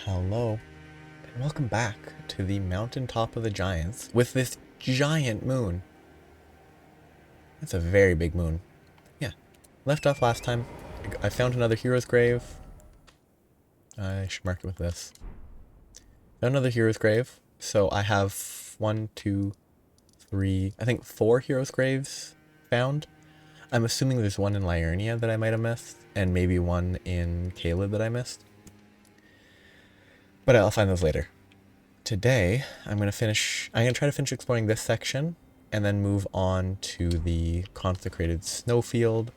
Hello, and welcome back to the mountaintop of the giants with this giant moon. That's a very big moon. Yeah, left off last time. I found another hero's grave. I should mark it with this. Found another hero's grave. So I have one, two, three, I think four hero's graves found. I'm assuming there's one in Liurnia that I might have missed, and maybe one in Caleb that I missed. But I'll find those later. Today, I'm going to try to finish exploring this section, and then move on to the consecrated snowfield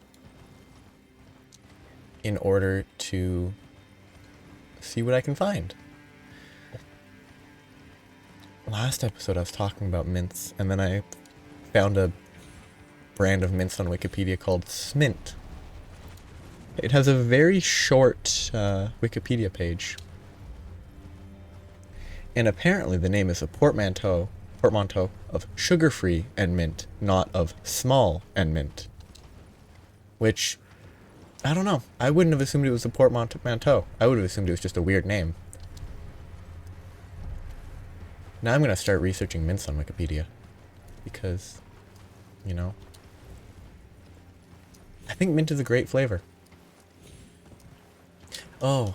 in order to see what I can find. Last episode I was talking about mints, and then I found a brand of mints on Wikipedia called Smint. It has a very short Wikipedia page. And apparently the name is a portmanteau of sugar-free and mint, not of small and mint. Which, I don't know. I wouldn't have assumed it was a portmanteau. I would have assumed it was just a weird name. Now I'm going to start researching mints on Wikipedia. Because, you know, I think mint is a great flavor. Oh,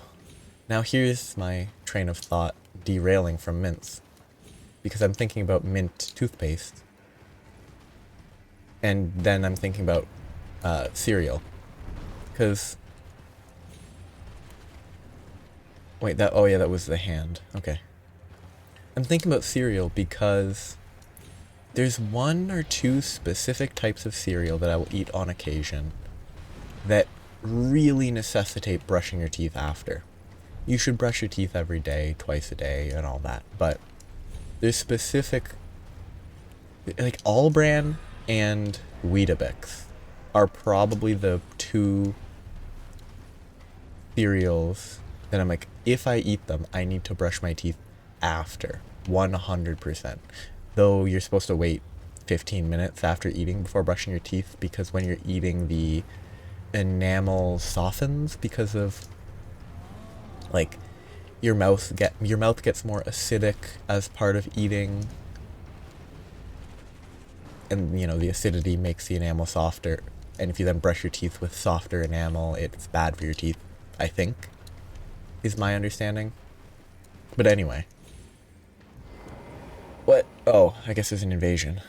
now here's my train of thought derailing from mints, because I'm thinking about mint toothpaste, and then I'm thinking about cereal, because wait, that was the hand. Okay, I'm thinking about cereal because there's one or two specific types of cereal that I will eat on occasion that really necessitate brushing your teeth after. You should brush your teeth every day, twice a day, and all that. But there's specific, like All Bran and Weetabix are probably the two cereals that I'm like, if I eat them, I need to brush my teeth after, 100%. Though you're supposed to wait 15 minutes after eating before brushing your teeth, because when you're eating, the enamel softens because of, like, your mouth gets more acidic as part of eating, and you know, the acidity makes the enamel softer, and if you then brush your teeth with softer enamel, it's bad for your teeth, I think, is my understanding. But anyway, what? Oh, I guess there's an invasion.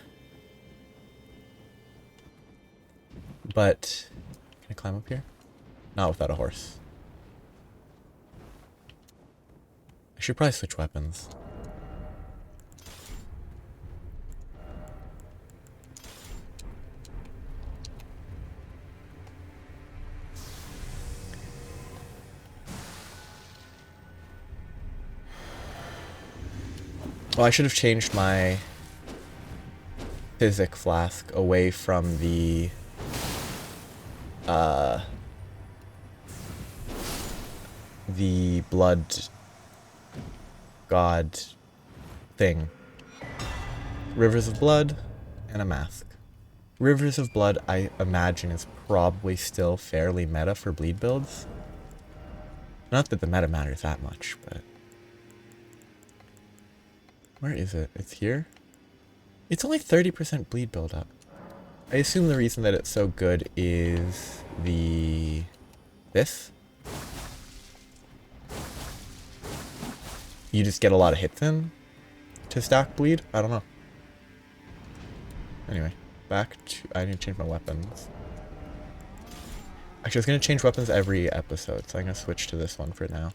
But can I climb up here? Not without a horse. I should probably switch weapons. Well, I should have changed my physic flask away from the blood god thing. Rivers of blood and a mask. Rivers of blood, I imagine, is probably still fairly meta for bleed builds. Not that the meta matters that much, but where is it? It's here? It's only 30% bleed buildup. I assume the reason that it's so good is this? You just get a lot of hits in to stack bleed? I don't know. Anyway, back to, I need to change my weapons. Actually, I was going to change weapons every episode, so I'm going to switch to this one for now.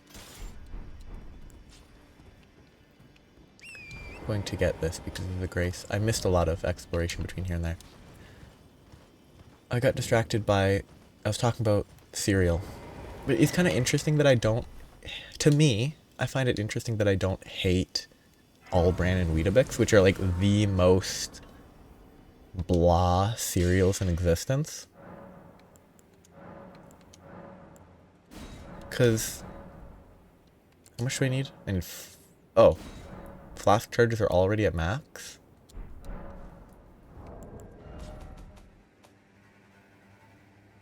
I'm going to get this because of the grace. I missed a lot of exploration between here and there. I got distracted by, I was talking about cereal. But it's kind of interesting that I don't, to me, I find it interesting that I don't hate All Bran and Weetabix, which are like the most blah cereals in existence. Because, how much do I need? I need, oh, flask charges are already at max?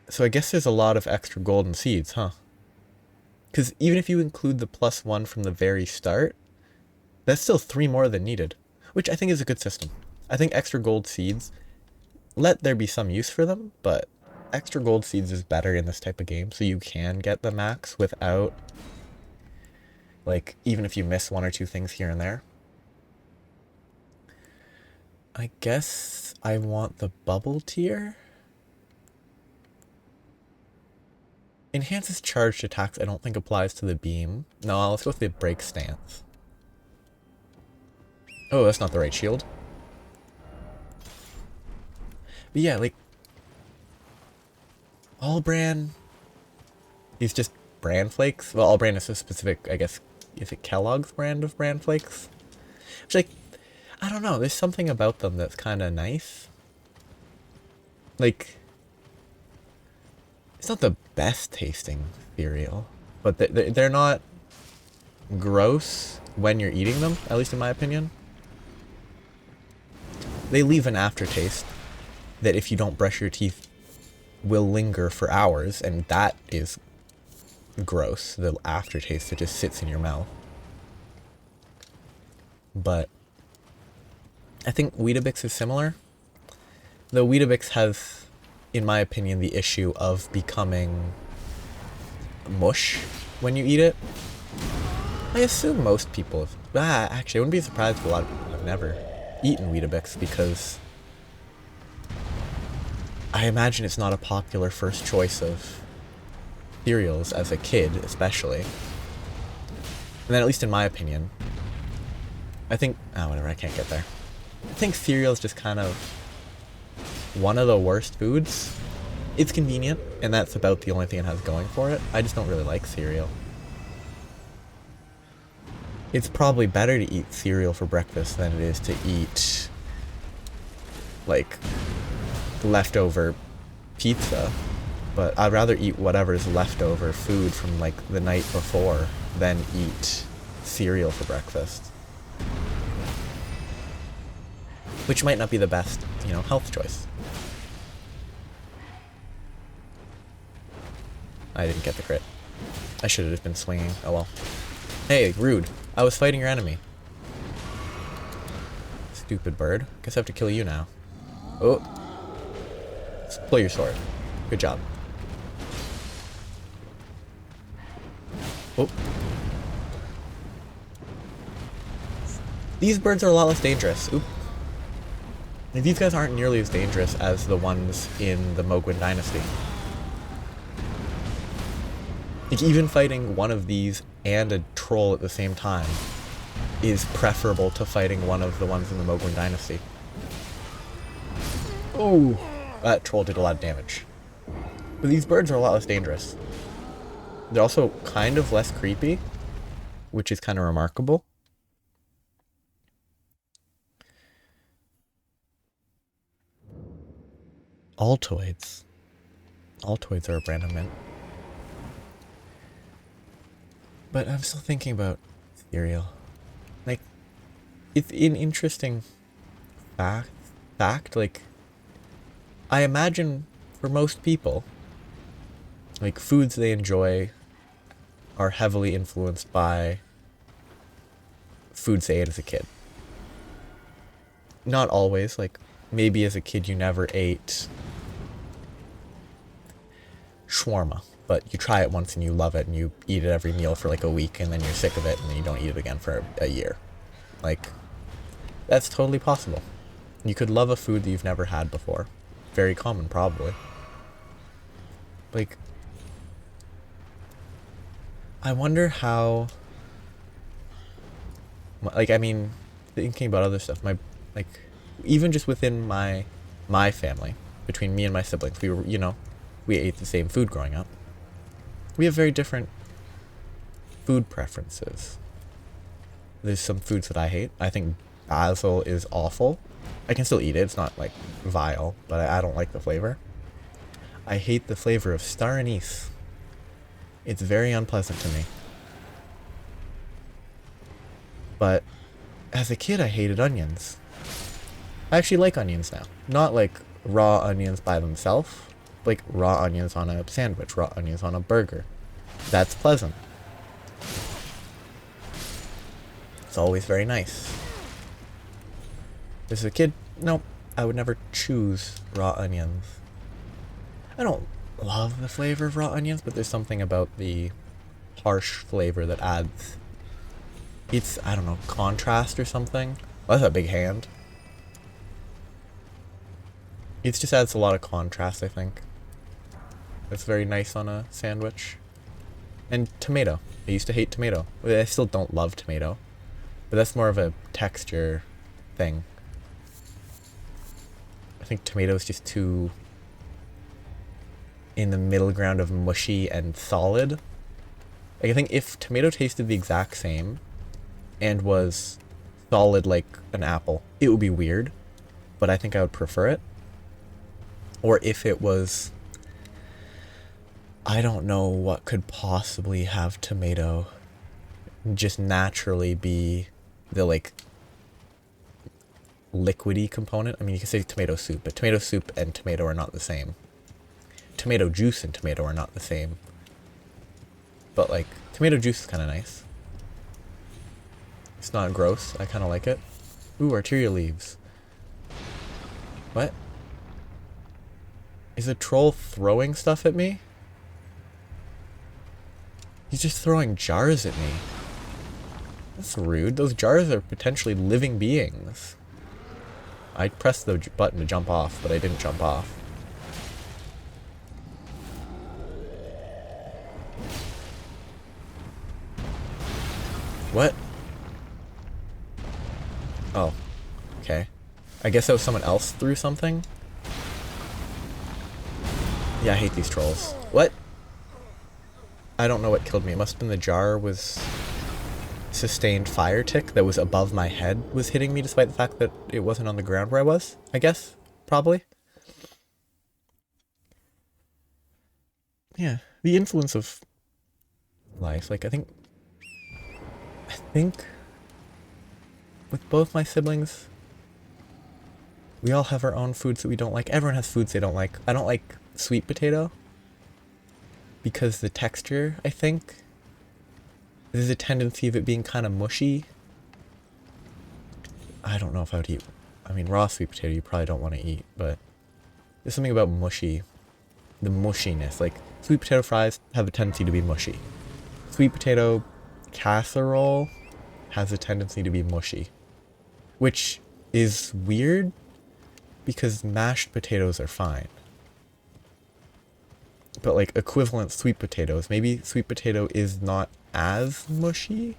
So I guess there's a lot of extra golden seeds, huh? Because even if you include the +1 from the very start, that's still 3 more than needed, which I think is a good system. I think extra gold seeds, let there be some use for them, but extra gold seeds is better in this type of game, so you can get the max without, like, even if you miss 1 or 2 things here and there. I guess I want the bubble tier. Enhances charged attacks I don't think applies to the beam. No, let's go with the break stance. Oh, that's not the right shield. But yeah, like, all bran is just bran flakes. Well, all bran is so specific, I guess. Is it Kellogg's brand of bran flakes? Which, like, I don't know. There's something about them that's kind of nice. Like, it's not the best tasting cereal, but they're not gross when you're eating them, at least in my opinion. They leave an aftertaste that if you don't brush your teeth will linger for hours, and that is gross, the aftertaste that just sits in your mouth. But I think Weetabix is similar, though Weetabix has, in my opinion, the issue of becoming mush when you eat it. I assume most people have, actually I wouldn't be surprised if a lot of people have never eaten Weetabix, because I imagine it's not a popular first choice of cereals as a kid, especially. And then, at least in my opinion, I think, whatever, I can't get there. I think cereal is just kind of one of the worst foods. It's convenient, and that's about the only thing it has going for it. I just don't really like cereal. It's probably better to eat cereal for breakfast than it is to eat, like, leftover pizza. But I'd rather eat whatever's leftover food from, like, the night before than eat cereal for breakfast. Which might not be the best, health choice. I didn't get the crit. I should have just been swinging. Oh well. Hey, rude. I was fighting your enemy. Stupid bird. Guess I have to kill you now. Oh. Pull your sword. Good job. Oh. These birds are a lot less dangerous. Oop. These guys aren't nearly as dangerous as the ones in the Mogwin Dynasty. Like, even fighting one of these and a troll at the same time is preferable to fighting one of the ones in the Mogwin Dynasty. Oh! That troll did a lot of damage. But these birds are a lot less dangerous. They're also kind of less creepy, which is kind of remarkable. Altoids. Altoids are a brand of mint. But I'm still thinking about cereal. Like, it's an interesting fact, like, I imagine for most people, like, foods they enjoy are heavily influenced by foods they ate as a kid. Not always, like, maybe as a kid you never ate shawarma, but you try it once and you love it and you eat it every meal for like a week and then you're sick of it and then you don't eat it again for a year. Like, that's totally possible. You could love a food that you've never had before. Very common, probably. Like, I wonder how, like, I mean, thinking about other stuff, like, even just within my family, between me and my siblings, we were, we ate the same food growing up. We have very different food preferences. There's some foods that I hate. I think basil is awful. I can still eat it. It's not, like, vile, but I don't like the flavor. I hate the flavor of star anise. It's very unpleasant to me. But as a kid, I hated onions. I actually like onions now. Not like raw onions by themselves, like raw onions on a sandwich, raw onions on a burger. That's pleasant. It's always very nice. As a kid, nope, I would never choose raw onions. I don't love the flavor of raw onions, but there's something about the harsh flavor that adds... It's, I don't know, contrast or something. Oh, that's a big hand. It just adds a lot of contrast, I think. It's very nice on a sandwich. And tomato. I used to hate tomato. I still don't love tomato. But that's more of a texture thing. I think tomato is just too in the middle ground of mushy and solid. Like, I think if tomato tasted the exact same and was solid like an apple, it would be weird, but I think I would prefer it. Or if it was, I don't know what could possibly have tomato just naturally be the like liquidy component. I mean, you can say tomato soup, but tomato soup and tomato are not the same. Tomato juice and tomato are not the same. But like, tomato juice is kind of nice. It's not gross. I kind of like it. Ooh, arterial leaves. What? Is a troll throwing stuff at me? He's just throwing jars at me. That's rude. Those jars are potentially living beings. I pressed the button to jump off, but I didn't jump off. What? Oh. Okay. I guess that was someone else threw something? Yeah, I hate these trolls. What? I don't know what killed me. It must have been the jar was... sustained fire tick that was above my head was hitting me despite the fact that it wasn't on the ground where I was, I guess. Probably. Yeah. The influence of life. Like, I think with both my siblings, we all have our own foods that we don't like. Everyone has foods they don't like. I don't like sweet potato because the texture, I think, there's a tendency of it being kind of mushy. I don't know if I would eat... I mean, raw sweet potato you probably don't want to eat, but there's something about mushy. The mushiness. Like, sweet potato fries have a tendency to be mushy. Sweet potato casserole has a tendency to be mushy. Which is weird, because mashed potatoes are fine. But, like, equivalent sweet potatoes. Maybe sweet potato is not as mushy?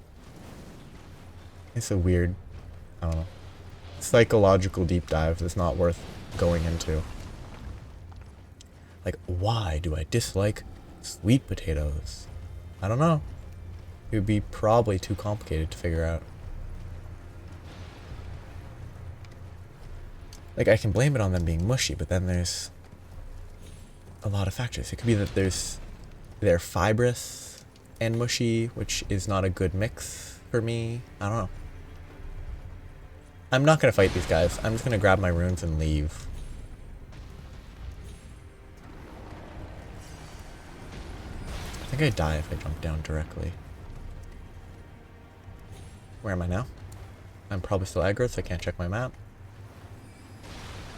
It's a weird, I don't know, psychological deep dive that's not worth going into. Like, why do I dislike sweet potatoes? I don't know. It would be probably too complicated to figure out. Like, I can blame it on them being mushy, but then there's a lot of factors. It could be that they're fibrous and mushy, which is not a good mix for me. I don't know. I'm not going to fight these guys. I'm just going to grab my runes and leave. I think I'd die if I jumped down directly. Where am I now? I'm probably still aggro, so I can't check my map.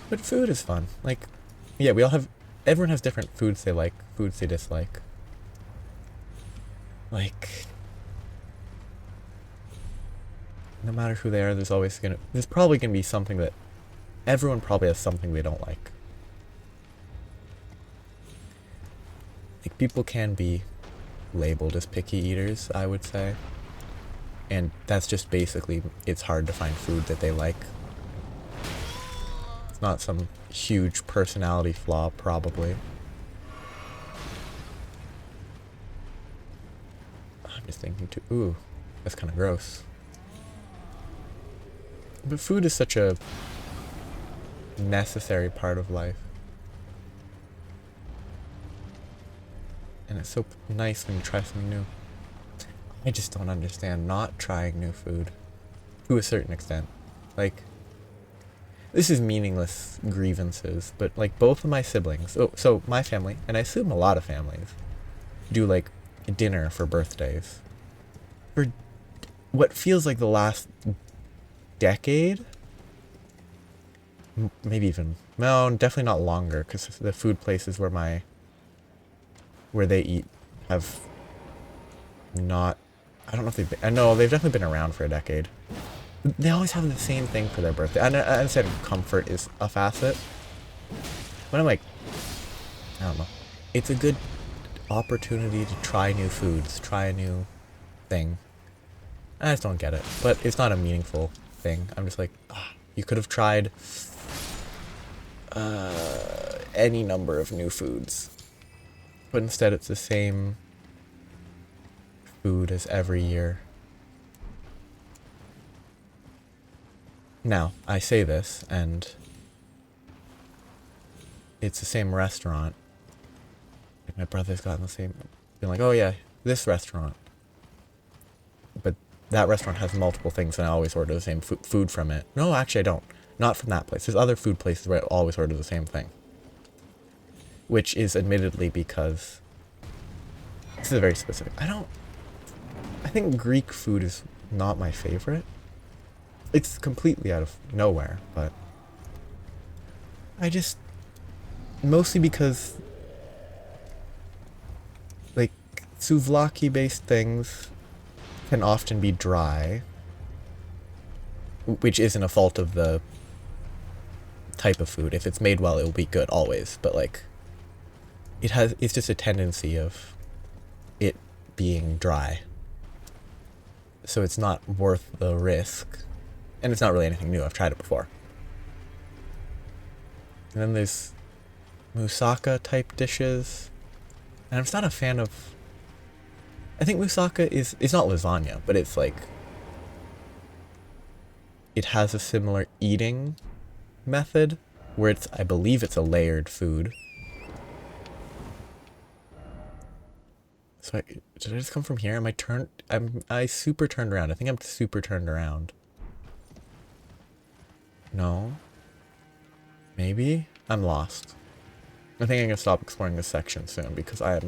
But food is fun. Like, yeah, everyone has different foods they like, foods they dislike. Like, no matter who they are, there's probably gonna be something that everyone probably has something they don't like. Like, people can be labeled as picky eaters, I would say. And that's just basically, it's hard to find food that they like. It's not some huge personality flaw, probably. I'm just thinking too, ooh, that's kind of gross. But food is such a necessary part of life. And it's so nice when you try something new. I just don't understand not trying new food. To a certain extent. Like, this is meaningless grievances, but like both of my siblings, so my family, and I assume a lot of families, do like dinner for birthdays. For what feels like the last decade, maybe even, no, definitely not longer, because the food places where they eat have not, I don't know if they've been, I know they've definitely been around for a decade. They always have the same thing for their birthday. I understand comfort is a facet, but I'm like, I don't know. It's a good opportunity to try new foods, try a new thing. I just don't get it, but it's not a meaningful thing. I'm just like, you could have tried any number of new foods, but instead it's the same food as every year. Now, I say this, and it's the same restaurant. Like my brother's gotten the same, been like, oh yeah, this restaurant. But that restaurant has multiple things, and I always order the same food from it. No, actually I don't. Not from that place. There's other food places where I always order the same thing. Which is admittedly because this is very specific. I think Greek food is not my favorite. It's completely out of nowhere, but mostly because, like, souvlaki based things can often be dry, which isn't a fault of the type of food. If it's made well, it will be good always, but like, it's just a tendency of it being dry. So it's not worth the risk. And it's not really anything new. I've tried it before. And then there's moussaka type dishes. And I'm just not a fan of, I think moussaka it's not lasagna, but it's like, it has a similar eating method where I believe it's a layered food. So did I just come from here? I super turned around. I think I'm super turned around. No. Maybe? I'm lost. I think I'm gonna stop exploring this section soon because I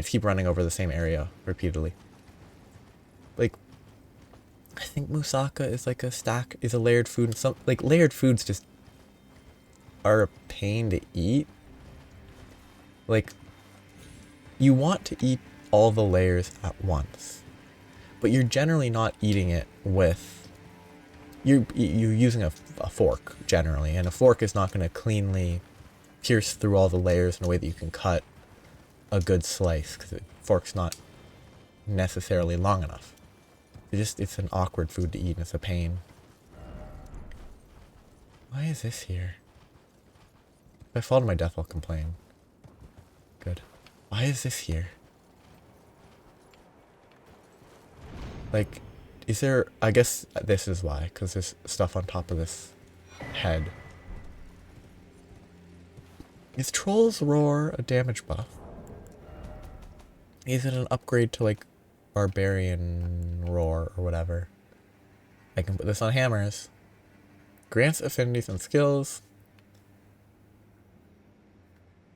keep running over the same area repeatedly. Like, I think moussaka is like is a layered food, and like layered foods just are a pain to eat. Like, you want to eat all the layers at once, but you're generally not eating it with, you're using a fork generally, and a fork is not going to cleanly pierce through all the layers in a way that you can cut a good slice, because the fork's not necessarily long enough. It's an awkward food to eat, and it's a pain. Why is this here? If I fall to my death, I'll complain. Good. Why is this here? Like, is there, I guess this is why, because there's stuff on top of this head. Is Troll's Roar a damage buff? Is it an upgrade to, like, Barbarian Roar or whatever? I can put this on hammers. Grants affinities and skills.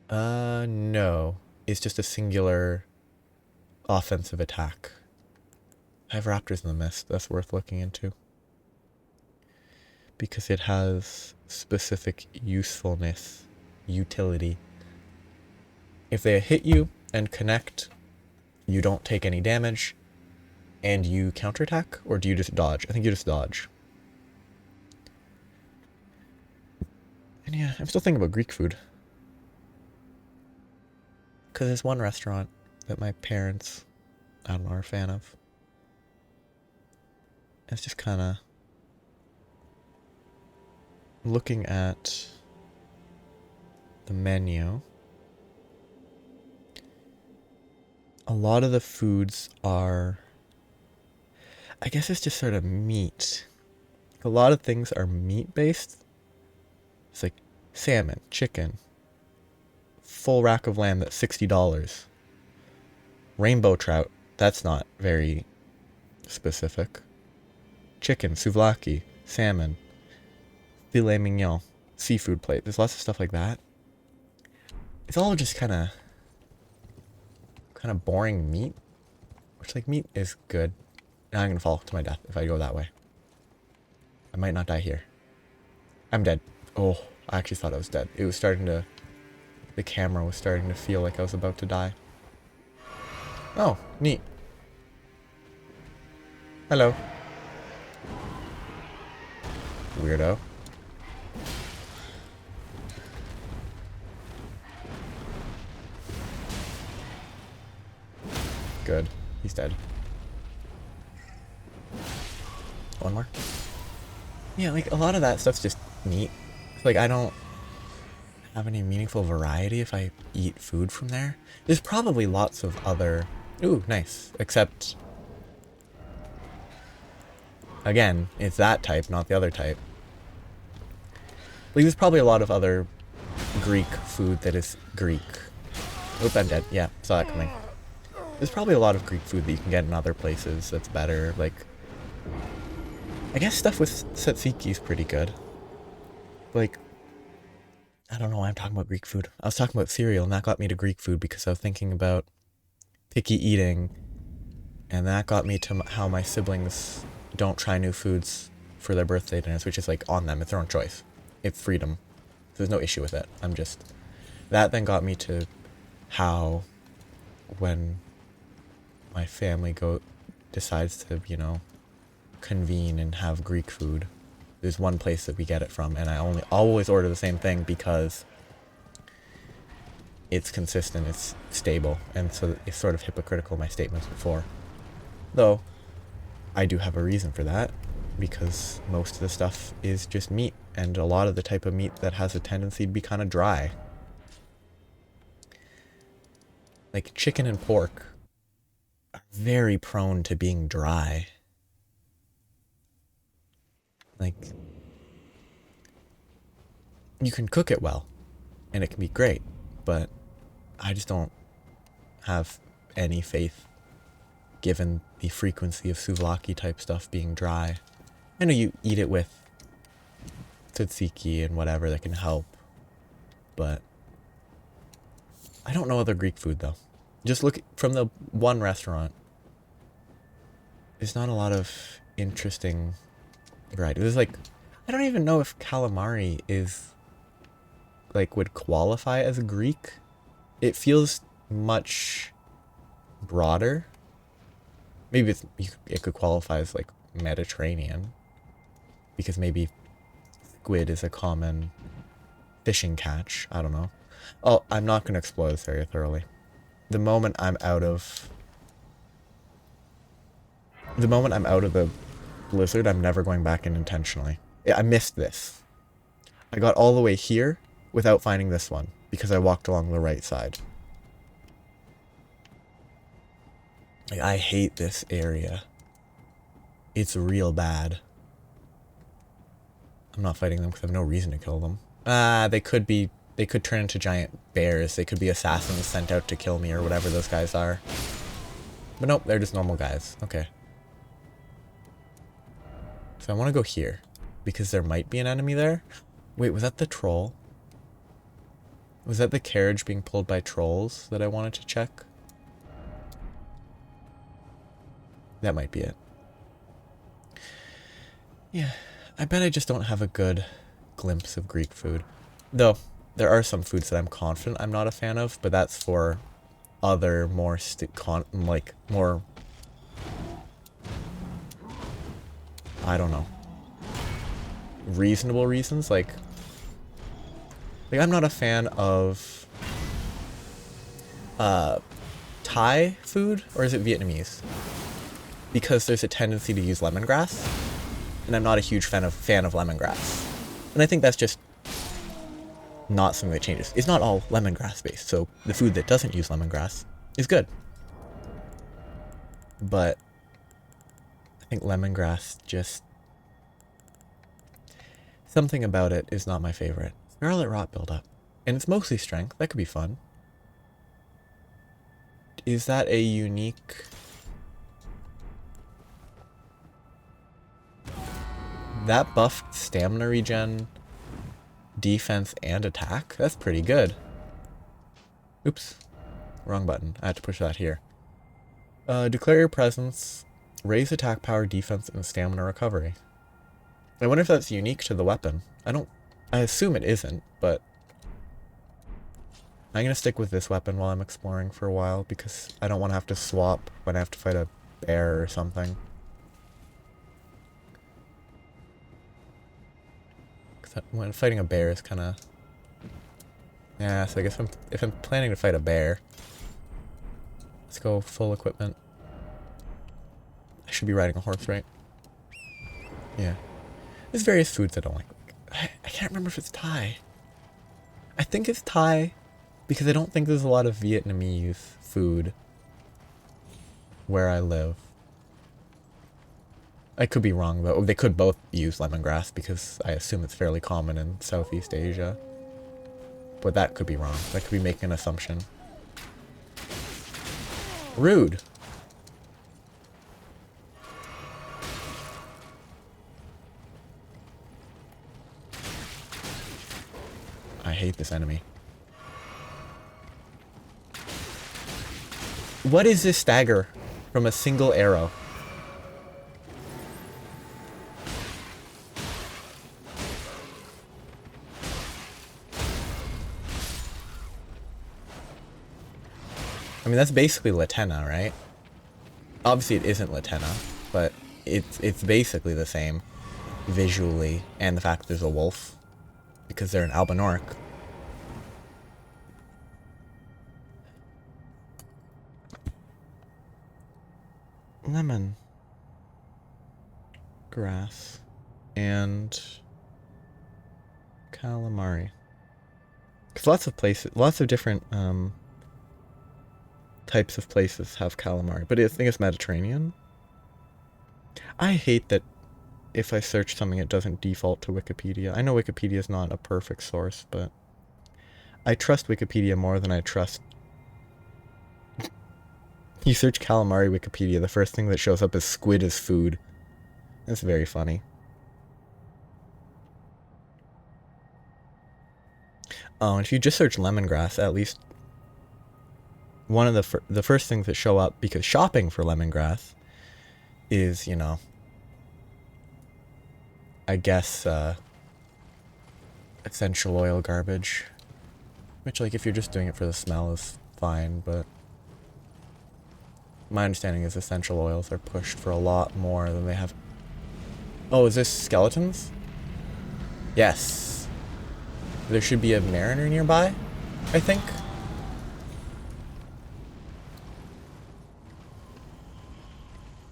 No. It's just a singular offensive attack. I have Raptors in the Mist. That's worth looking into. Because it has specific usefulness, utility. If they hit you and connect, you don't take any damage, and you counterattack, or do you just dodge? I think you just dodge. And yeah, I'm still thinking about Greek food. Because there's one restaurant that my parents, I don't know, are a fan of. It's just kind of looking at the menu. A lot of the foods are, I guess it's just sort of meat. A lot of things are meat based. It's like salmon, chicken, full rack of lamb that's $60. Rainbow trout, that's not very specific. Chicken, souvlaki, salmon, filet mignon, seafood plate. There's lots of stuff like that. It's all just kind of boring meat, which, like, meat is good, Now I'm gonna fall to my death if I go that way. I might not die here. I'm dead. Oh, I actually thought I was dead. It was starting to... The camera was starting to feel like I was about to die. Oh, neat. Hello. Weirdo. Good. He's dead. One more. Yeah, like, a lot of that stuff's just neat. Like, I don't have any meaningful variety if I eat food from there. There's probably lots of other... Ooh, nice. Except... Again, it's that type, not the other type. Like, there's probably a lot of other Greek food that is Greek. Oop, I'm dead. Yeah, saw that coming. There's probably a lot of Greek food that you can get in other places that's better. Like, I guess stuff with tzatziki is pretty good. Like, I don't know why I'm talking about Greek food. I was talking about cereal, and that got me to Greek food because I was thinking about picky eating, and that got me to how my siblings don't try new foods for their birthday dinners, which is like on them. It's their own choice. It's freedom. There's no issue with it. I'm just... That then got me to how when my family decides to, you know, convene and have Greek food, there's one place that we get it from, and I always order the same thing because it's consistent, it's stable, and so it's sort of hypocritical, my statements before. Though, I do have a reason for that, because most of the stuff is just meat, and a lot of the type of meat that has a tendency to be kind of dry. Like chicken and pork are very prone to being dry. Like, you can cook it well, and it can be great, but I just don't have any faith given the frequency of souvlaki type stuff being dry. I know you eat it with tzatziki and whatever that can help, but I don't know other Greek food though. Just look from the one restaurant. There's not a lot of interesting variety. There's like, I don't even know if calamari is like would qualify as a Greek. It feels much broader. Maybe it could qualify as like Mediterranean, because maybe squid is a common fishing catch. I don't know. Oh, I'm not going to explore this area thoroughly. The moment I'm out of the blizzard, I'm never going back in intentionally. I missed this. I got all the way here without finding this one because I walked along the right side. Like, I hate this area. It's real bad. I'm not fighting them because I have no reason to kill them. They could turn into giant bears. They could be assassins sent out to kill me or whatever those guys are. But nope, they're just normal guys. Okay. So I want to go here because there might be an enemy there. Wait, was that the troll? Was that the carriage being pulled by trolls that I wanted to check? That might be it. Yeah, I bet I just don't have a good glimpse of Greek food. Though, there are some foods that I'm confident I'm not a fan of, but that's for other more more, I don't know, reasonable reasons. Like I'm not a fan of Thai food, or is it Vietnamese? Because there's a tendency to use lemongrass, and I'm not a huge fan of lemongrass. And I think that's just not something that changes. It's not all lemongrass based, so the food that doesn't use lemongrass is good. But I think lemongrass just... something about it is not my favorite. Scarlet rot buildup. And it's mostly strength. That could be fun. Is that a unique... That buffed stamina regen, defense, and attack? That's pretty good. Oops. Wrong button. I had to push that here. Declare your presence Raise attack power, defense, and stamina recovery. I wonder if that's unique to the weapon. I assume it isn't, but I'm gonna stick with this weapon while I'm exploring for a while because I don't want to have to swap when I have to fight a bear or something. Because when fighting a bear is kind of... Yeah, so I guess if I'm planning to fight a bear, let's go full equipment. I should be riding a horse, right? Yeah. There's various foods I don't like. I can't remember if it's Thai. I think it's Thai because I don't think there's a lot of Vietnamese food where I live. I could be wrong though. They could both use lemongrass because I assume it's fairly common in Southeast Asia. But that could be wrong. That could be making an assumption. Rude. I hate this enemy. What is this stagger from a single arrow? I mean, that's basically Latenna, right? Obviously it isn't Latenna, but it's basically the same visually, and the fact there's a wolf because they're an Albinorc. Lemon grass and calamari. Because lots of different types of places have calamari, but I think it's Mediterranean. I hate that if I search something it doesn't default to Wikipedia. I know Wikipedia is not a perfect source, but I trust Wikipedia more than I trust... You search calamari Wikipedia, the first thing that shows up is squid as food. That's very funny. Oh, and if you just search lemongrass, at least one of the first things that show up, because shopping for lemongrass is, you know, I guess, essential oil garbage. Which, like, if you're just doing it for the smell is fine, but my understanding is essential oils are pushed for a lot more than they have. Oh, is this skeletons? Yes. There should be a mariner nearby, I think.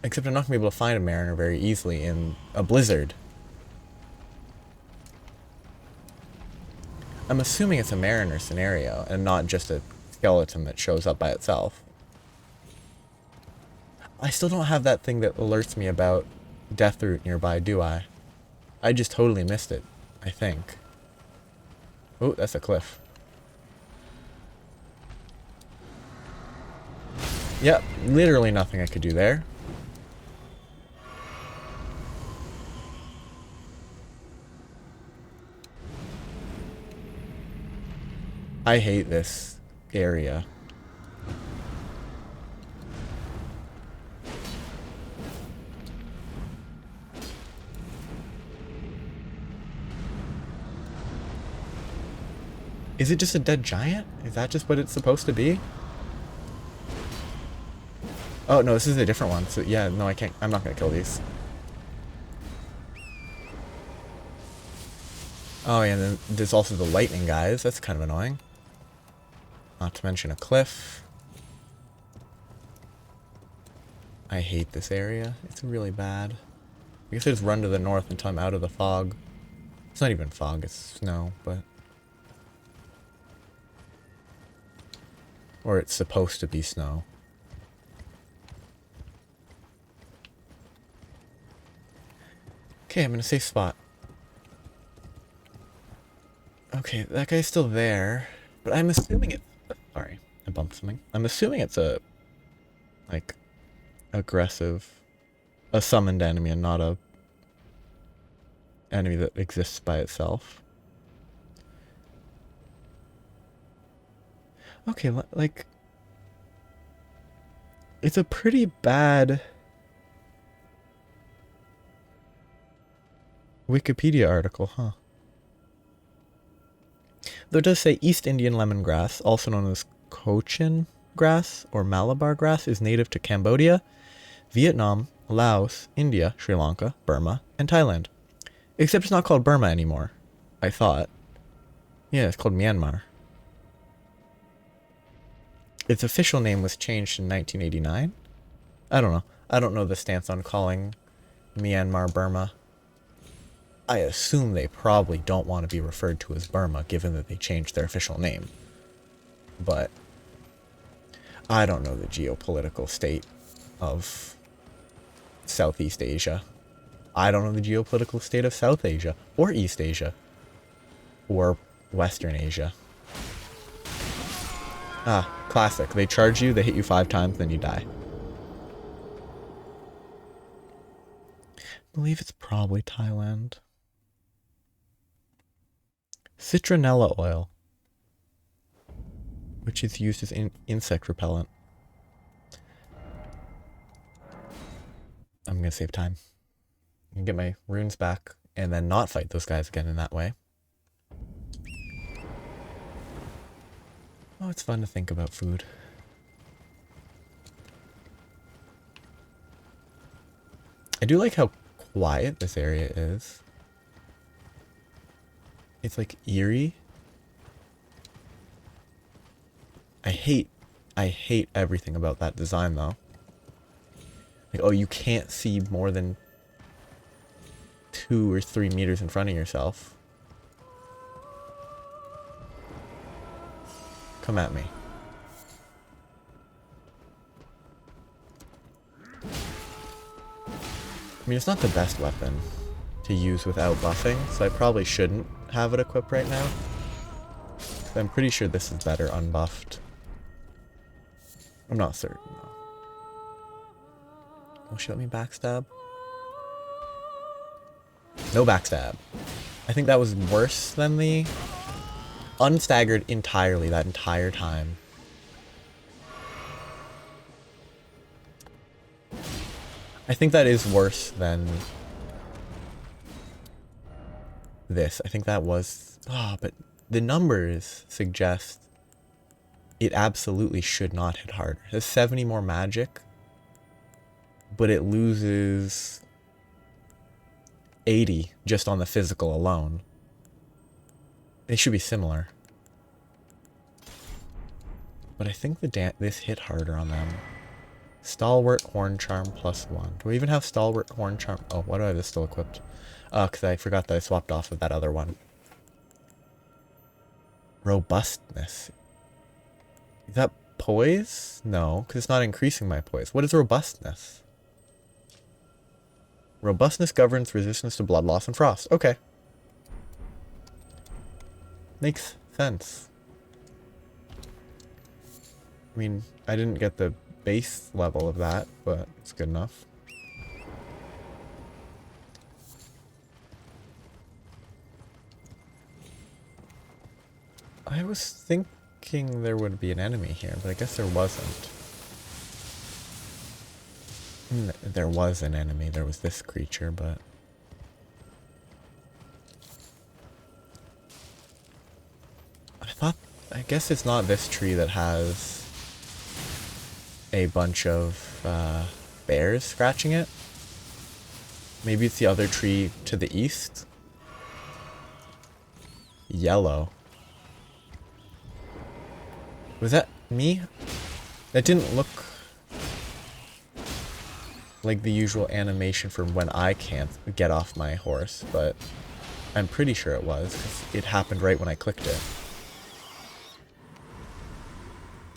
Except I'm not going to be able to find a mariner very easily in a blizzard. I'm assuming it's a mariner scenario and not just a skeleton that shows up by itself. I still don't have that thing that alerts me about Deathroot nearby, do I? I just totally missed it, I think. Oh, that's a cliff. Yep, literally nothing I could do there. I hate this area. Is it just a dead giant? Is that just what it's supposed to be? Oh, no, this is a different one. So, yeah, no, I can't. I'm not going to kill these. Oh, yeah, and then there's also the lightning guys. That's kind of annoying. Not to mention a cliff. I hate this area. It's really bad. I guess I just run to the north until I'm out of the fog. It's not even fog, it's snow, but... Or it's supposed to be snow. Okay, I'm in a safe spot. Okay, that guy's still there, but I'm assuming it... Sorry, I bumped something. I'm assuming it's a... like... aggressive... a summoned enemy and not a... enemy that exists by itself. Okay, like... it's a pretty bad Wikipedia article, huh? Though it does say East Indian lemongrass, also known as Cochin grass or Malabar grass, is native to Cambodia, Vietnam, Laos, India, Sri Lanka, Burma, and Thailand. Except it's not called Burma anymore, I thought. Yeah, it's called Myanmar. Its official name was changed in 1989. I don't know. I don't know the stance on calling Myanmar Burma. I assume they probably don't want to be referred to as Burma, given that they changed their official name. But I don't know the geopolitical state of Southeast Asia. I don't know the geopolitical state of South Asia, or East Asia, or Western Asia. Ah, classic. They charge you, they hit you 5 times, then you die. I believe it's probably Thailand. Citronella oil, which is used as insect repellent. I'm gonna save time and get my runes back and then not fight those guys again in that way. Oh, it's fun to think about food. I do like how quiet this area is. It's like eerie. I hate everything about that design though. Like, oh, you can't see more than 2 or 3 meters in front of yourself. Come at me. I mean, it's not the best weapon to use without buffing, so I probably shouldn't have it equipped right now. I'm pretty sure this is better unbuffed. I'm not certain though. Will she let me backstab? No backstab. I think that was worse than the unstaggered entirely that entire time. I think that is worse than this. I think that was... but the numbers suggest it absolutely should not hit harder. It has 70 more magic, but it loses 80 just on the physical alone. They should be similar. But I think this hit harder on them. Stalwart Horn Charm +1. Do we even have Stalwart Horn Charm? Oh, why do I have this still equipped? Because I forgot that I swapped off of that other one. Robustness. Is that poise? No, because it's not increasing my poise. What is robustness? Robustness governs resistance to blood loss and frost. Okay. Makes sense. I mean, I didn't get the base level of that, but it's good enough. I was thinking there would be an enemy here, but I guess there wasn't. There was an enemy. There was this creature, but... I guess it's not this tree that has a bunch of bears scratching it. Maybe it's the other tree to the east. Yellow. Was that me? That didn't look like the usual animation for when I can't get off my horse, but I'm pretty sure it was, because it happened right when I clicked it.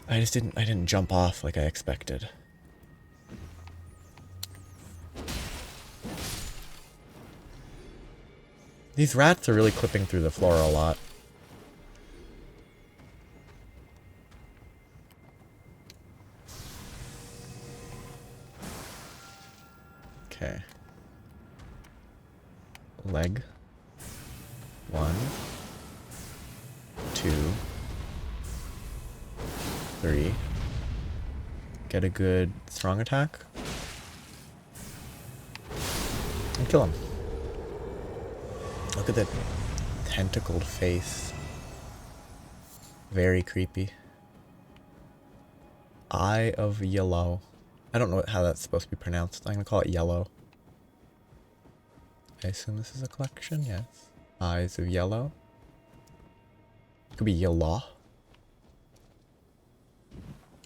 I didn't jump off like I expected. These rats are really clipping through the floor a lot. Okay. Leg. 1, 2, 3. Get a good strong attack. And kill him. Look at that tentacled face. Very creepy. Eye of Yellow. I don't know how that's supposed to be pronounced. I'm gonna call it Yellow. I assume this is a collection, yes. Eyes of Yellow. Could be Yellow.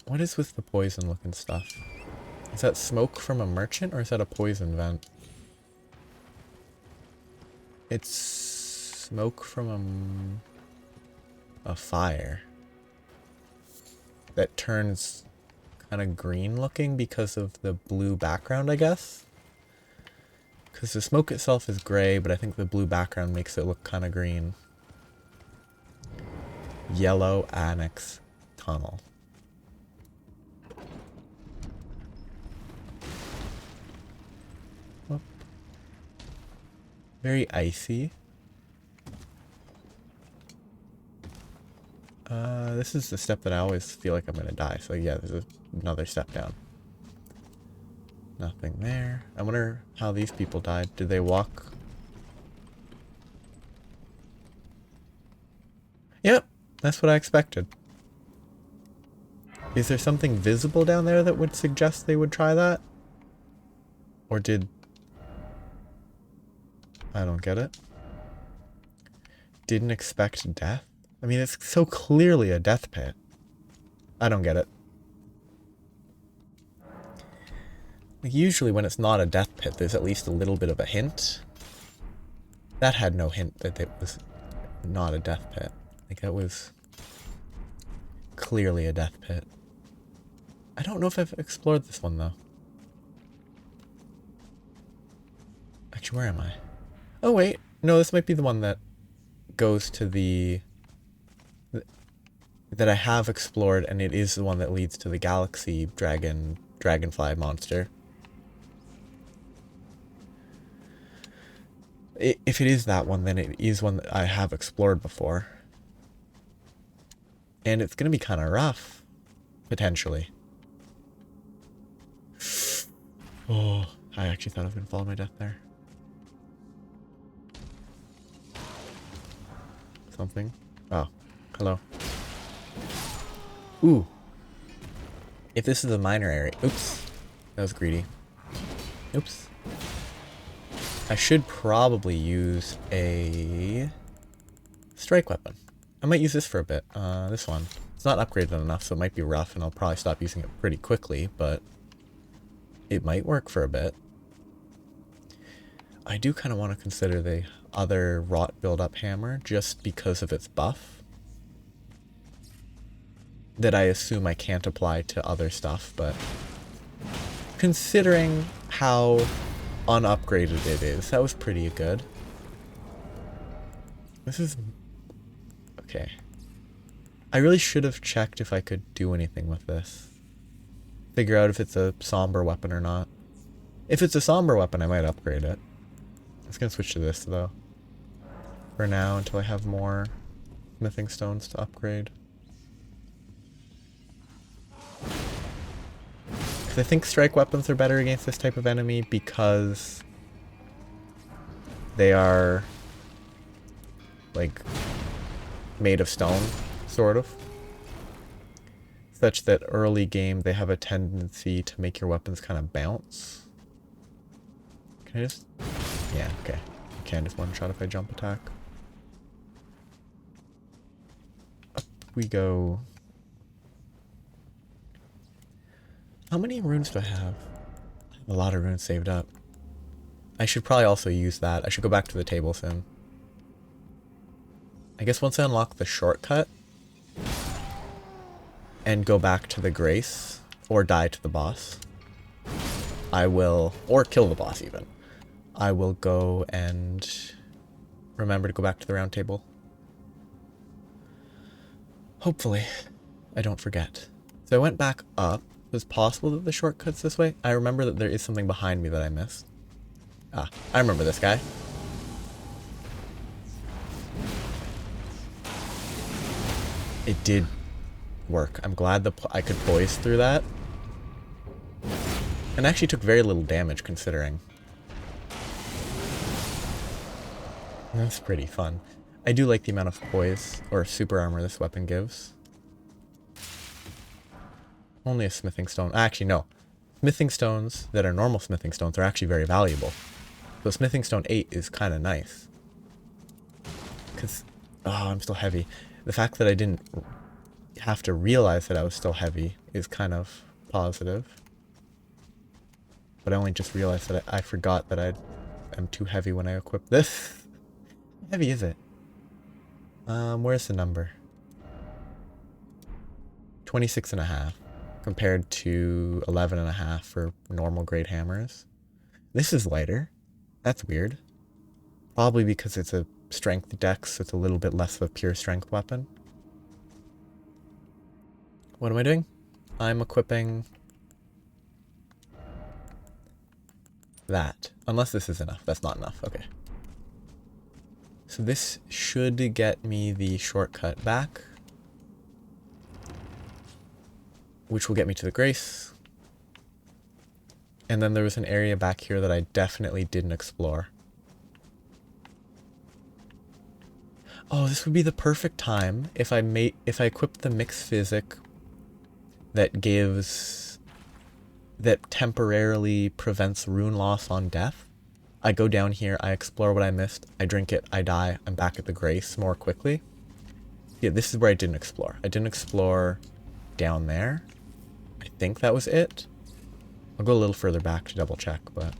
What is with the poison looking stuff? Is that smoke from a merchant or is that a poison vent? It's smoke from a fire that turns kind of green looking because of the blue background, I guess. Because the smoke itself is gray, but I think the blue background makes it look kind of green. Yellow Annex Tunnel. Oh. Very icy. This is the step that I always feel like I'm gonna die. So yeah, there's another step down. Nothing there. I wonder how these people died. Did they walk? Yep, that's what I expected. Is there something visible down there that would suggest they would try that? Or did... I don't get it. Didn't expect death? I mean, it's so clearly a death pit. I don't get it. Like, usually when it's not a death pit, there's at least a little bit of a hint. That had no hint that it was not a death pit. Like, it was clearly a death pit. I don't know if I've explored this one, though. Actually, where am I? Oh, wait. No, this might be the one that goes to the... that I have explored, and it is the one that leads to the galaxy dragonfly monster. If it is that one, then it is one that I have explored before. And it's gonna be kind of rough, potentially. Oh, I actually thought I was gonna follow my death there. Something. Oh, hello. Ooh. If this is a minor area... Oops. That was greedy. Oops. I should probably use a strike weapon. I might use this for a bit. This one. It's not upgraded enough, so it might be rough, and I'll probably stop using it pretty quickly, but it might work for a bit. I do kind of want to consider the other rot build-up hammer, just because of its buff. That I assume I can't apply to other stuff, but considering how unupgraded it is, that was pretty good. This is... okay. I really should have checked if I could do anything with this. Figure out if it's a somber weapon or not. If it's a somber weapon, I might upgrade it. I'm just gonna switch to this, though. For now, until I have more smithing stones to upgrade. I think strike weapons are better against this type of enemy because they are like made of stone, sort of. Such that early game they have a tendency to make your weapons kind of bounce. Can I just... yeah, okay. I can just one shot if I jump attack. Up we go. How many runes do I have? I have a lot of runes saved up. I should probably also use that. I should go back to the table soon. I guess once I unlock the shortcut and go back to the Grace, or die to the boss, I will, or kill the boss even, I will go and remember to go back to the round table. Hopefully, I don't forget. So I went back up. Is it possible that the shortcut's this way? I remember that there is something behind me that I missed. Ah, I remember this guy. It did work. I'm glad that I could poise through that. And actually took very little damage considering. That's pretty fun. I do like the amount of poise or super armor this weapon gives. Only a smithing stone. Actually, no. Smithing stones that are normal smithing stones are actually very valuable. So smithing stone 8 is kind of nice. Because, oh, I'm still heavy. The fact that I didn't have to realize that I was still heavy is kind of positive. But I only just realized that I forgot that I'm too heavy when I equip this. How heavy is it? Where's the number? 26.5 compared to 11.5 for normal grade hammers. This is lighter. That's weird. Probably because it's a strength dex, so it's a little bit less of a pure strength weapon. What am I doing? I'm equipping that. Unless this is enough. That's not enough. Okay. So this should get me the shortcut back, which will get me to the Grace. And then there was an area back here that I definitely didn't explore. Oh, this would be the perfect time if I equipped the mixed physic that temporarily prevents rune loss on death. I go down here, I explore what I missed, I drink it, I die, I'm back at the Grace more quickly. Yeah, this is where I didn't explore. I didn't explore down there. I think that was it. I'll go a little further back to double check, but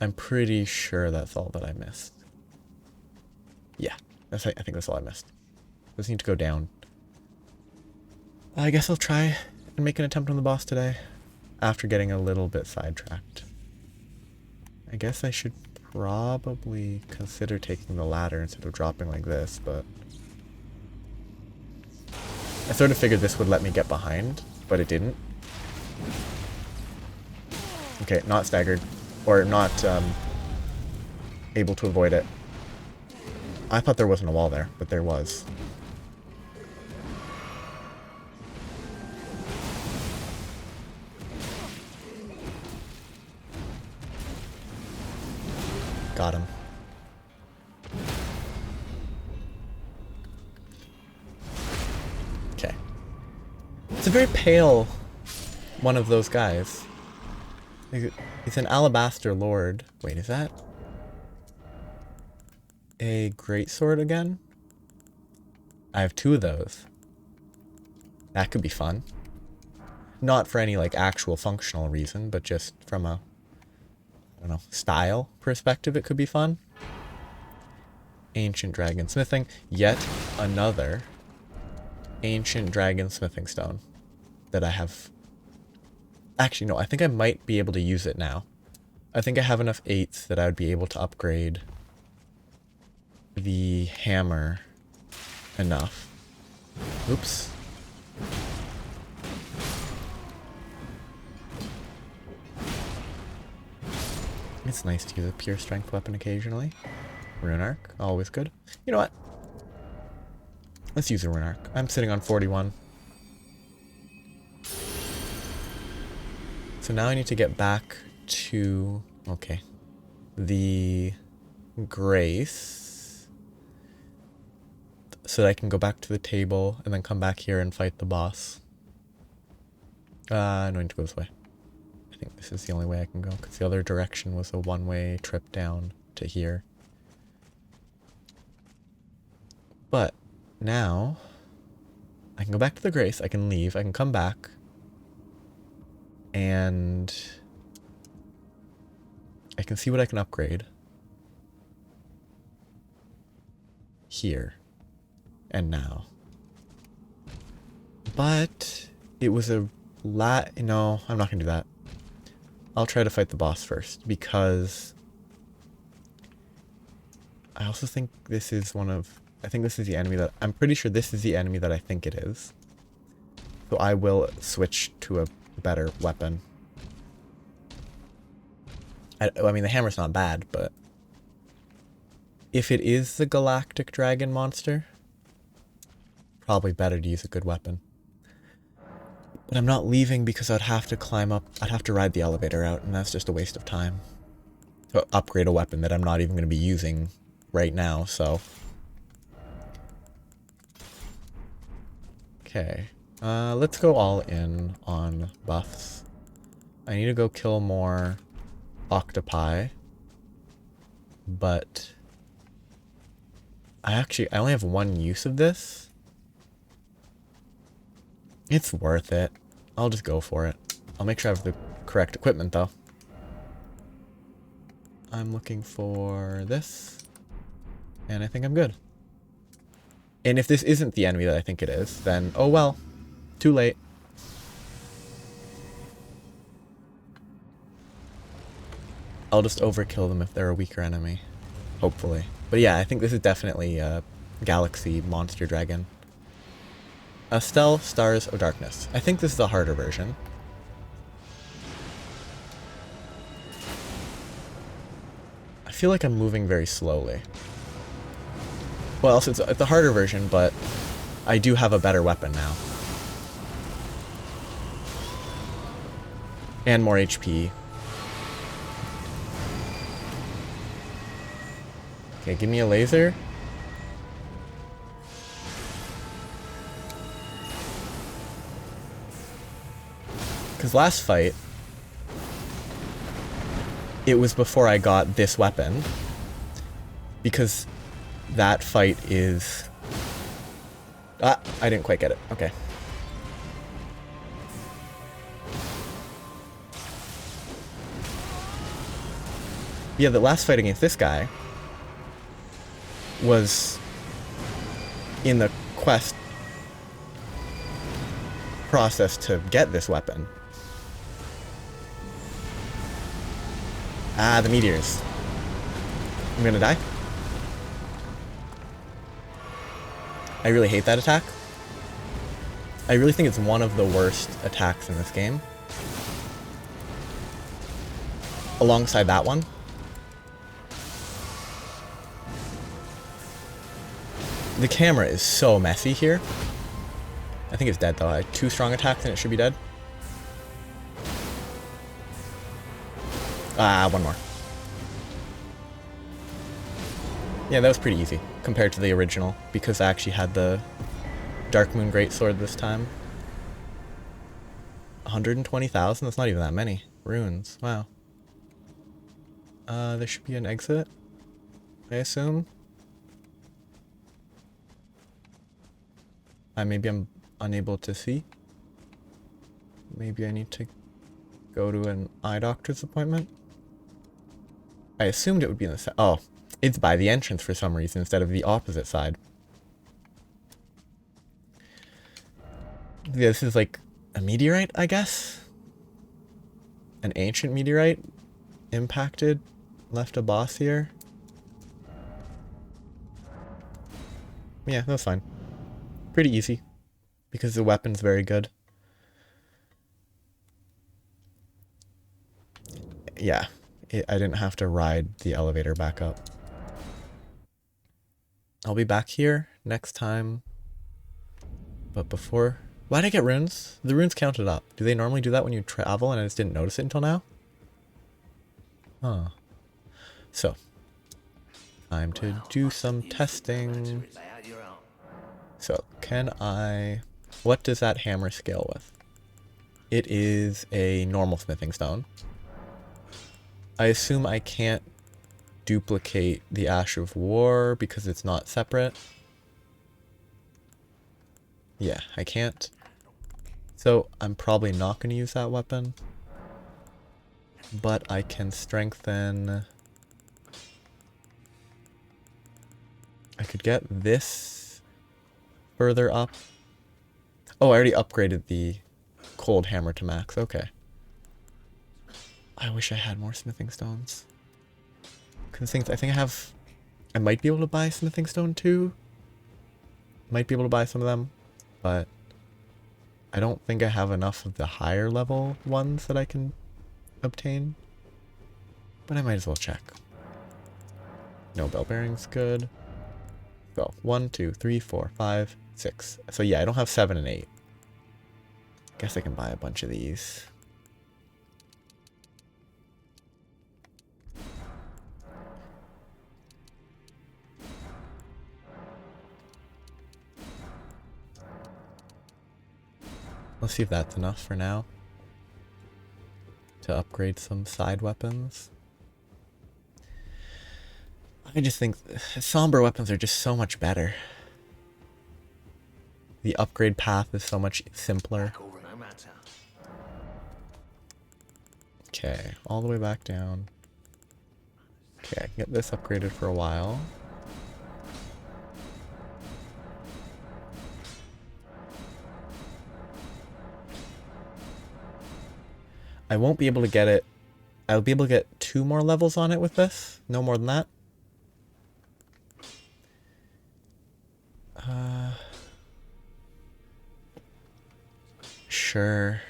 I'm pretty sure that's all that I missed. Yeah, I think that's all I missed. Just need to go down. I guess I'll try and make an attempt on the boss today after getting a little bit sidetracked. I guess I should probably consider taking the ladder instead of dropping like this, but I sort of figured this would let me get behind, but it didn't. Okay, not staggered, or not able to avoid it. I thought there wasn't a wall there, but there was. Got him. Okay. It's a very pale one of those guys. It's an alabaster lord. Wait, is that a greatsword again? I have 2 of those. That could be fun. Not for any like actual functional reason, but just from a, I don't know, style perspective, it could be fun. Ancient dragon smithing. Yet another ancient dragon smithing stone that I have. Actually, no, I think I might be able to use it now. I think I have enough 8s that I would be able to upgrade the hammer enough. Oops. It's nice to use a pure strength weapon occasionally. Rune arc, always good. You know what? Let's use a rune arc. I'm sitting on 41. So now I need to get back to, okay, the Grace, so that I can go back to the table and then come back here and fight the boss. I don't need to go this way. I think this is the only way I can go, because the other direction was a one-way trip down to here. But now I can go back to the Grace, I can leave, I can come back, and I can see what I can upgrade here and now. But it was a lot. No, I'm not gonna do that. I'll try to fight the boss first, because I also think this is I think this is the enemy that, I'm pretty sure this is the enemy that I think it is. So I will switch to a better weapon. I mean, the hammer's not bad, but if it is the galactic dragon monster, probably better to use a good weapon. But I'm not leaving because I'd have to climb up, I'd have to ride the elevator out, and that's just a waste of time. to upgrade a weapon that I'm not even going to be using right now, so. Okay. Let's go all in on buffs. I need to go kill more octopi. But I only have one use of this. It's worth it. I'll just go for it. I'll make sure I have the correct equipment though. I'm looking for this. And I think I'm good. And if this isn't the enemy that I think it is, then oh well. Too late. I'll just overkill them if they're a weaker enemy. Hopefully. But yeah, I think this is definitely a galaxy monster dragon. Estelle, Stars of Darkness. I think this is a harder version. I feel like I'm moving very slowly. Well, it's a harder version, but I do have a better weapon now. And more HP. Okay, give me a laser. Because last fight, it was before I got this weapon. Because that fight is... Ah, I didn't quite get it. Okay. Yeah, the last fight against this guy was in the quest process to get this weapon. Ah, the meteors. I'm gonna die. I really hate that attack. I really think it's one of the worst attacks in this game. Alongside that one. The camera is so messy here. I think it's dead though. I had 2 strong attacks and it should be dead. Ah, one more. Yeah, that was pretty easy compared to the original because I actually had the Dark Moon Greatsword this time. 120,000? That's not even that many runes. Wow. There should be an exit, I assume. Maybe I'm unable to see. Maybe I need to go to an eye doctor's appointment. I assumed it would be in the oh, it's by the entrance for some reason instead of the opposite side. Yeah, this is like a meteorite, I guess? An ancient meteorite impacted, left a boss here. Yeah, that's fine. Pretty easy, because the weapon's very good. Yeah, I didn't have to ride the elevator back up. I'll be back here next time. But before... Why'd I get runes? The runes counted up. Do they normally do that when you travel and I just didn't notice it until now? Huh. So, time to do some testing. So, can I... What does that hammer scale with? It is a normal smithing stone. I assume I can't duplicate the Ash of War because it's not separate. Yeah, I can't. So, I'm probably not going to use that weapon. But I can strengthen... I could get this further up. Oh, I already upgraded the cold hammer to max. Okay. I wish I had more smithing stones. Cause I think I might be able to buy smithing stone too. Might be able to buy some of them, but I don't think I have enough of the higher level ones that I can obtain. But I might as well check. No, bell bearings, good. So 1, 2, 3, 4, 5, 6. So yeah, I don't have 7 and 8. Guess I can buy a bunch of these. Let's see if that's enough for now. To upgrade some side weapons. I just think somber weapons are just so much better. The upgrade path is so much simpler. Okay, all the way back down. Okay, I can get this upgraded for a while. I won't be able to get it. I'll be able to get 2 more levels on it with this. No more than that. Sure.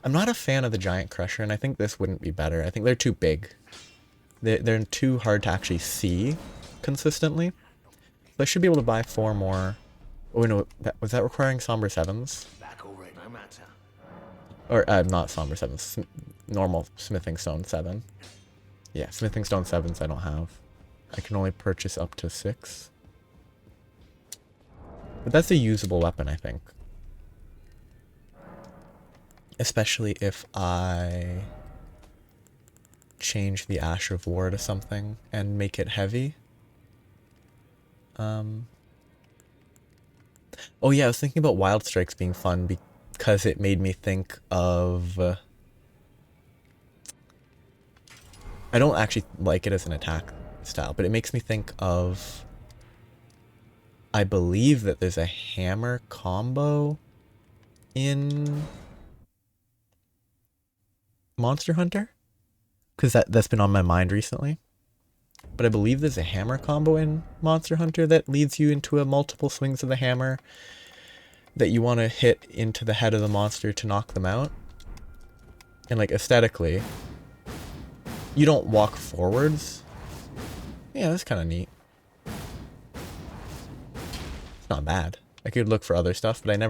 I'm not a fan of the Giant Crusher, and I think this wouldn't be better. I think they're too big. They're too hard to actually see consistently. So I should be able to buy 4 more. Oh no, was that requiring Somber 7s? Or, not Somber 7s. Normal Smithing Stone 7. Yeah, Smithing Stone 7s I don't have. I can only purchase up to 6. But that's a usable weapon, I think. Especially if I change the Ash of War to something and make it heavy. Oh yeah, I was thinking about Wild Strikes being fun because it made me think of... I don't actually like it as an attack style, but it makes me think of... I believe that there's a hammer combo in Monster Hunter? Because that's been on my mind recently. But I believe there's a hammer combo in Monster Hunter that leads you into a multiple swings of the hammer that you want to hit into the head of the monster to knock them out. And like aesthetically, you don't walk forwards. Yeah, that's kind of neat. It's not bad. I could look for other stuff, but I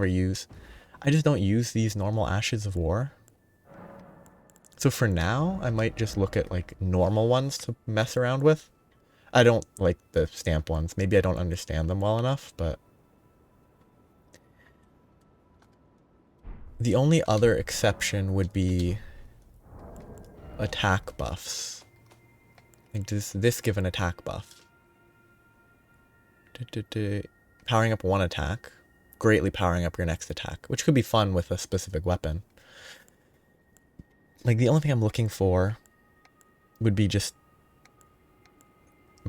just don't use these normal Ashes of War. So for now, I might just look at like normal ones to mess around with. I don't like the stamp ones. Maybe I don't understand them well enough, but... The only other exception would be attack buffs. Like, does this give an attack buff? Powering up one attack, greatly powering up your next attack, which could be fun with a specific weapon. Like, the only thing I'm looking for would be just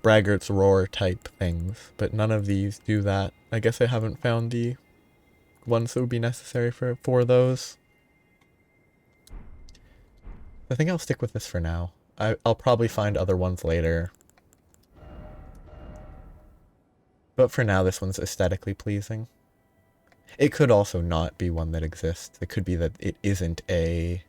Braggart's Roar type things, but none of these do that. I guess I haven't found the ones that would be necessary for those. I think I'll stick with this for now. I'll probably find other ones later. But for now, this one's aesthetically pleasing. It could also not be one that exists. It could be that it isn't a...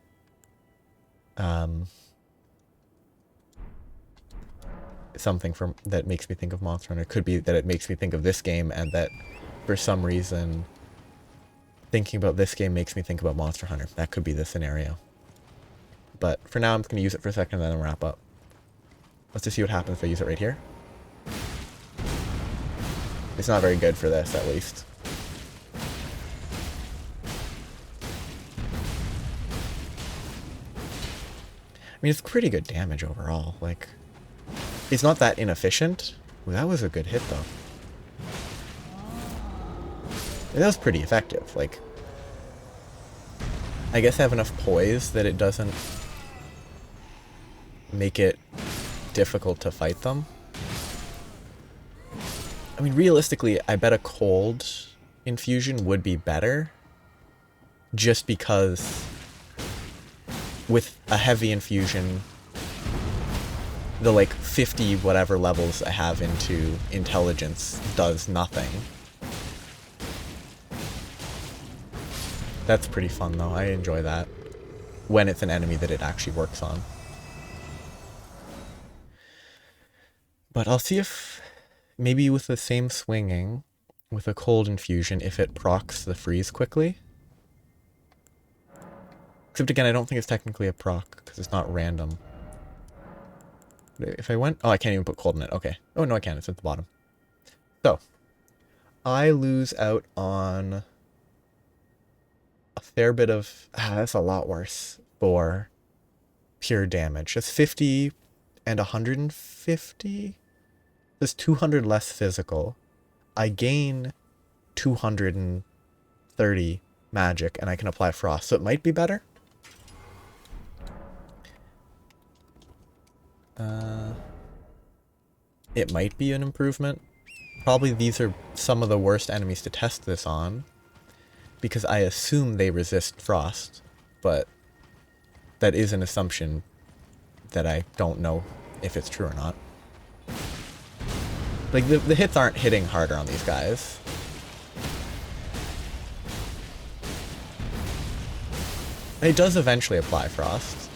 something that makes me think of Monster Hunter. It could be that it makes me think of this game, and that for some reason thinking about this game makes me think about Monster Hunter. That could be the scenario. But for now, I'm just going to use it for a second and then wrap up. Let's just see what happens if I use it right here. It's not very good for this, at least. I mean, it's pretty good damage overall. Like, it's not that inefficient. Ooh, that was a good hit, though. That was pretty effective. Like, I guess I have enough poise that it doesn't make it difficult to fight them. I mean, realistically, I bet a cold infusion would be better, just because with a heavy infusion, the like 50 whatever levels I have into intelligence does nothing. That's pretty fun though, I enjoy that. When it's an enemy that it actually works on. But I'll see if, maybe with the same swinging, with a cold infusion, if it procs the freeze quickly. Except again, I don't think it's technically a proc, because it's not random. If I went... Oh, I can't even put cold in it. Okay. Oh, no, I can. It's at the bottom. So, I lose out on a fair bit of... that's a lot worse for pure damage. That's 50 and 150? That's 200 less physical. I gain 230 magic, and I can apply frost, so it might be better. It might be an improvement. Probably these are some of the worst enemies to test this on, because I assume they resist frost, but that is an assumption that I don't know if it's true or not. Like, the hits aren't hitting harder on these guys. It does eventually apply frost.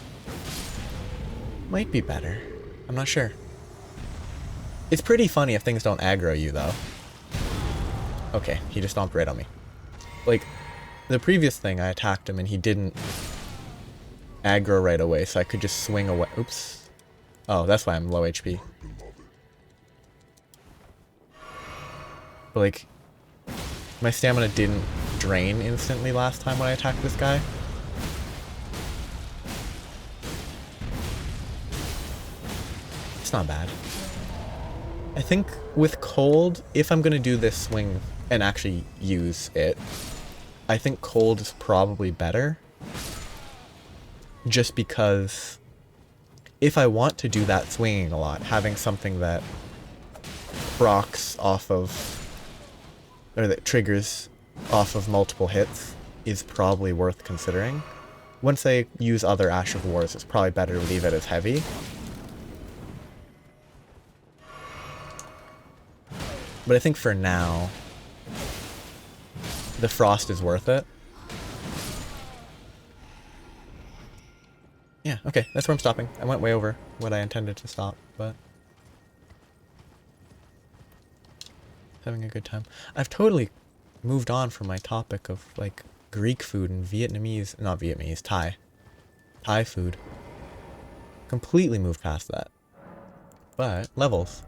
Might be better. I'm not sure. It's pretty funny if things don't aggro you, though. Okay, he just stomped right on me. Like, the previous thing, I attacked him and he didn't aggro right away, so I could just swing away. Oops. Oh, that's why I'm low HP. But, like, my stamina didn't drain instantly last time when I attacked this guy. It's not bad. I think with cold, if I'm going to do this swing and actually use it, I think cold is probably better. Just because if I want to do that swinging a lot, having something that procs off of, or that triggers off of multiple hits is probably worth considering. Once I use other Ash of Wars, it's probably better to leave it as heavy. But I think for now, the frost is worth it. Yeah, okay, that's where I'm stopping. I went way over what I intended to stop, but... having a good time. I've totally moved on from my topic of, like, Greek food and Vietnamese... not Vietnamese, Thai. Thai food. Completely moved past that. But, levels.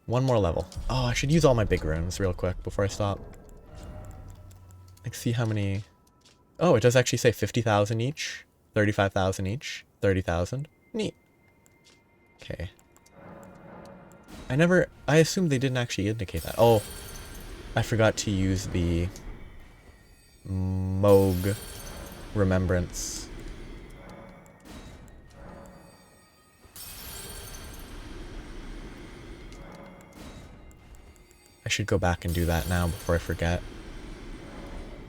One more level. Oh, I should use all my big runes real quick before I stop. Like, see how many... oh, it does actually say 50,000 each. 35,000 each. 30,000. Neat. Okay. I assumed they didn't actually indicate that. Oh, I forgot to use the Moog Remembrance. I should go back and do that now before I forget.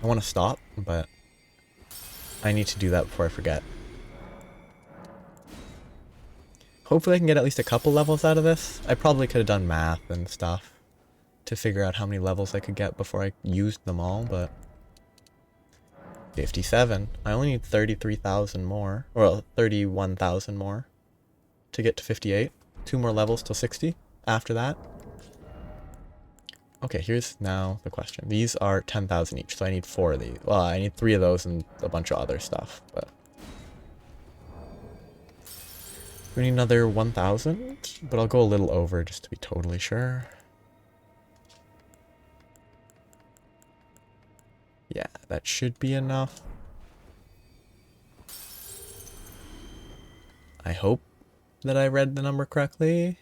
I want to stop, but I need to do that before I forget. Hopefully I can get at least a couple levels out of this. I probably could have done math and stuff to figure out how many levels I could get before I used them all, but... 57. I only need 33,000 more, or 31,000 more to get to 58. 2 more levels till 60 after that. Okay, here's now the question. These are 10,000 each, so I need 4 of these. Well, I need 3 of those and a bunch of other stuff, but... we need another 1,000, but I'll go a little over just to be totally sure. Yeah, that should be enough. I hope that I read the number correctly.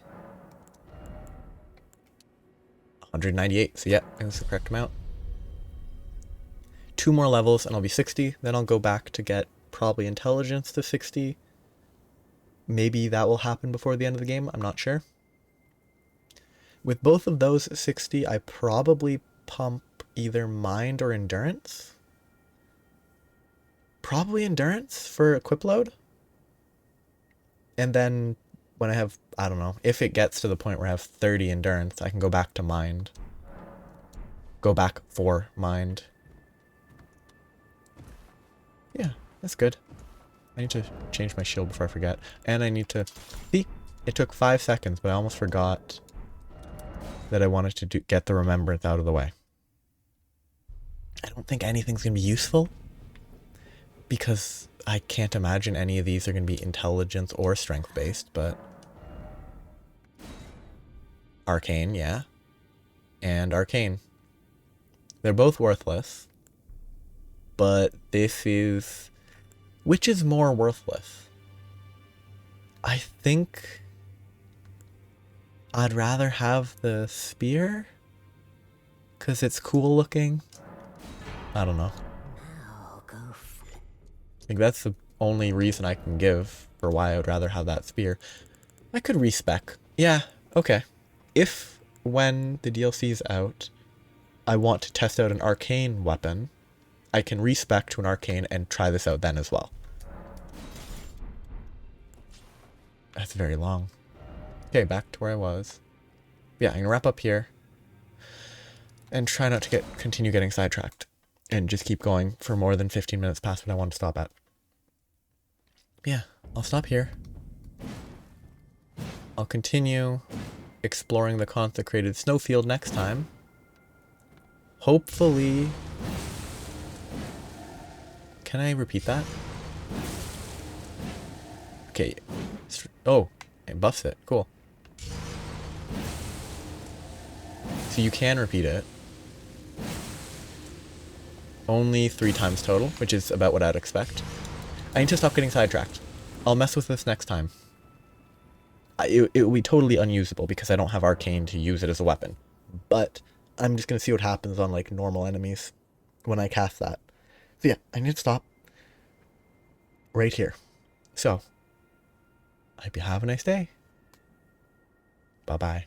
198, so yeah, it was the correct amount. 2 more levels and I'll be 60, then I'll go back to get probably intelligence to 60. Maybe that will happen before the end of the game, I'm not sure. With both of those 60, I probably pump either mind or endurance. Probably endurance for equip load. And then when I have, I don't know, if it gets to the point where I have 30 endurance, I can go back to mind. Go back for mind. Yeah, that's good. I need to change my shield before I forget. And I need to... see, it took 5 seconds, but I almost forgot that I wanted to get the remembrance out of the way. I don't think anything's going to be useful, because I can't imagine any of these are going to be intelligence or strength based, but... Arcane, yeah. And Arcane. They're both worthless. but this is... Which is more worthless? I think I'd rather have the spear, because it's cool looking. I don't know. I think that's the only reason I can give for why I would rather have that spear. I could respec. Yeah, okay. If, when the DLC's out, I want to test out an arcane weapon, I can respec to an arcane and try this out then as well. That's very long. Okay, back to where I was. Yeah, I'm gonna wrap up here and try not to continue getting sidetracked and just keep going for more than 15 minutes past what I want to stop at. Yeah, I'll stop here. I'll continue exploring the consecrated snowfield next time. Hopefully... Can I repeat that? Okay. Oh, it buffs it. Cool. So you can repeat it. Only 3 times total, which is about what I'd expect. I need to stop getting sidetracked. I'll mess with this next time. It will be totally unusable because I don't have arcane to use it as a weapon. But I'm just going to see what happens on like normal enemies when I cast that. So yeah, I need to stop right here. So, I hope you have a nice day. Bye-bye.